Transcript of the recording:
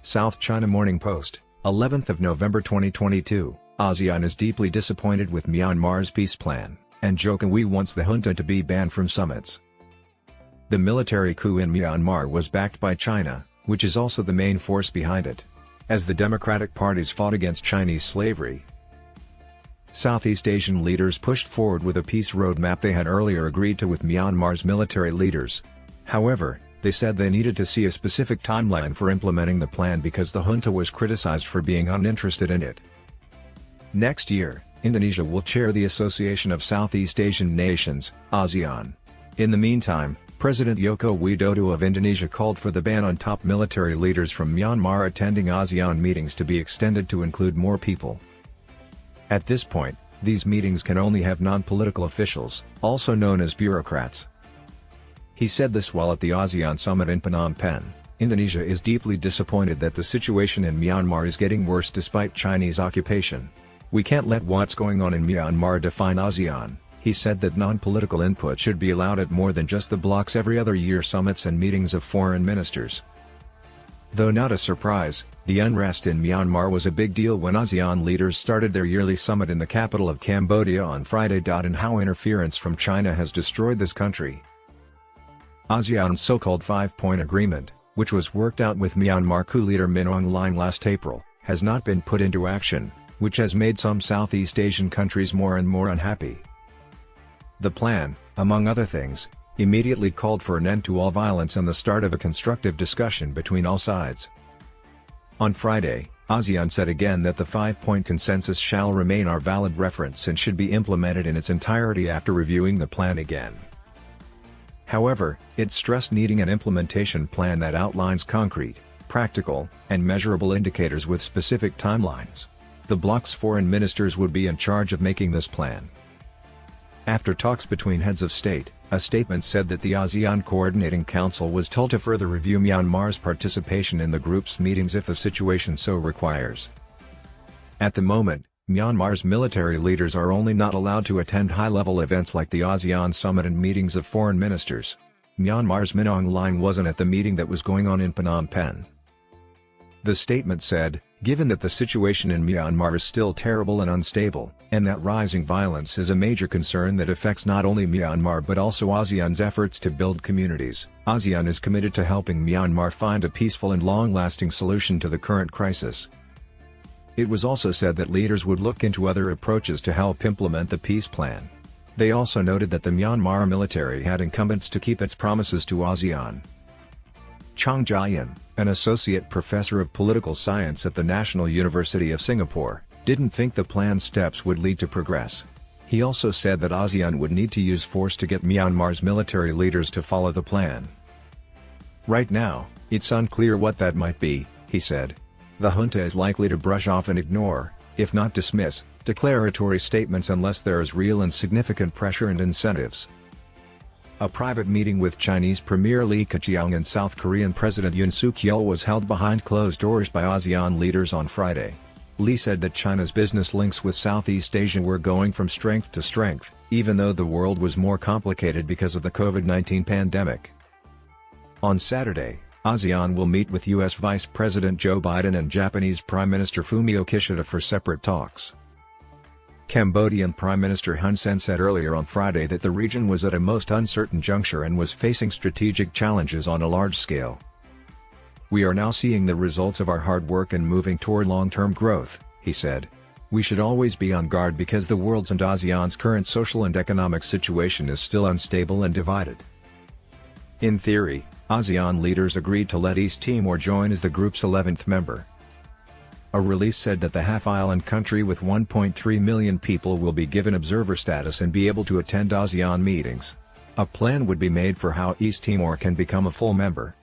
South China Morning Post, 11th of November 2022, ASEAN is deeply disappointed with Myanmar's peace plan, and Jokowi wants the junta to be banned from summits. The military coup in Myanmar was backed by China, which is also the main force behind it, as the democratic parties fought against Chinese slavery. Southeast Asian leaders pushed forward with a peace roadmap they had earlier agreed to with Myanmar's military leaders. However, they said they needed to see a specific timeline for implementing the plan because the junta was criticized for being uninterested in it. Next year, Indonesia will chair the Association of Southeast Asian Nations, ASEAN. In the meantime, President Joko Widodo of Indonesia called for the ban on top military leaders from Myanmar attending ASEAN meetings to be extended to include more people. At this point, these meetings can only have non-political officials, also known as bureaucrats. He said this while at the ASEAN summit in Phnom Penh. Indonesia is deeply disappointed that the situation in Myanmar is getting worse despite Chinese occupation. We can't let what's going on in Myanmar define ASEAN. He said that non-political input should be allowed at more than just the bloc's every other year summits and meetings of foreign ministers. Though not a surprise, the unrest in Myanmar was a big deal when ASEAN leaders started their yearly summit in the capital of Cambodia on Friday. And how interference from China has destroyed this country. ASEAN's so-called five-point agreement, which was worked out with Myanmar coup leader Min Aung Hlaing last April, has not been put into action, which has made some Southeast Asian countries more and more unhappy. The plan, among other things, immediately called for an end to all violence and the start of a constructive discussion between all sides. On Friday, ASEAN said again that the five-point consensus shall remain our valid reference and should be implemented in its entirety after reviewing the plan again. However, it stressed needing an implementation plan that outlines concrete, practical, and measurable indicators with specific timelines. The bloc's foreign ministers would be in charge of making this plan. After talks between heads of state, a statement said that the ASEAN Coordinating Council was told to further review Myanmar's participation in the group's meetings if the situation so requires. At the moment, Myanmar's military leaders are only not allowed to attend high-level events like the ASEAN Summit and meetings of foreign ministers. Myanmar's Min Aung Hlaing wasn't at the meeting that was going on in Phnom Penh. The statement said, given that the situation in Myanmar is still terrible and unstable, and that rising violence is a major concern that affects not only Myanmar but also ASEAN's efforts to build communities, ASEAN is committed to helping Myanmar find a peaceful and long-lasting solution to the current crisis. It was also said that leaders would look into other approaches to help implement the peace plan. They also noted that the Myanmar military had incumbents to keep its promises to ASEAN. Chong Jia-yin, an associate professor of political science at the National University of Singapore, didn't think the planned steps would lead to progress. He also said that ASEAN would need to use force to get Myanmar's military leaders to follow the plan. Right now, it's unclear what that might be, he said. The junta is likely to brush off and ignore, if not dismiss, declaratory statements unless there is real and significant pressure and incentives. A private meeting with Chinese Premier Li Keqiang and South Korean President Yoon Suk-yeol was held behind closed doors by ASEAN leaders on Friday. Li said that China's business links with Southeast Asia were going from strength to strength, even though the world was more complicated because of the COVID-19 pandemic. On Saturday, ASEAN will meet with U.S. Vice President Joe Biden and Japanese Prime Minister Fumio Kishida for separate talks. Cambodian Prime Minister Hun Sen said earlier on Friday that the region was at a most uncertain juncture and was facing strategic challenges on a large scale. We are now seeing the results of our hard work and moving toward long-term growth, he said. We should always be on guard because the world's and ASEAN's current social and economic situation is still unstable and divided. In theory, ASEAN leaders agreed to let East Timor join as the group's 11th member. A release said that the half-island country with 1.3 million people will be given observer status and be able to attend ASEAN meetings. A plan would be made for how East Timor can become a full member.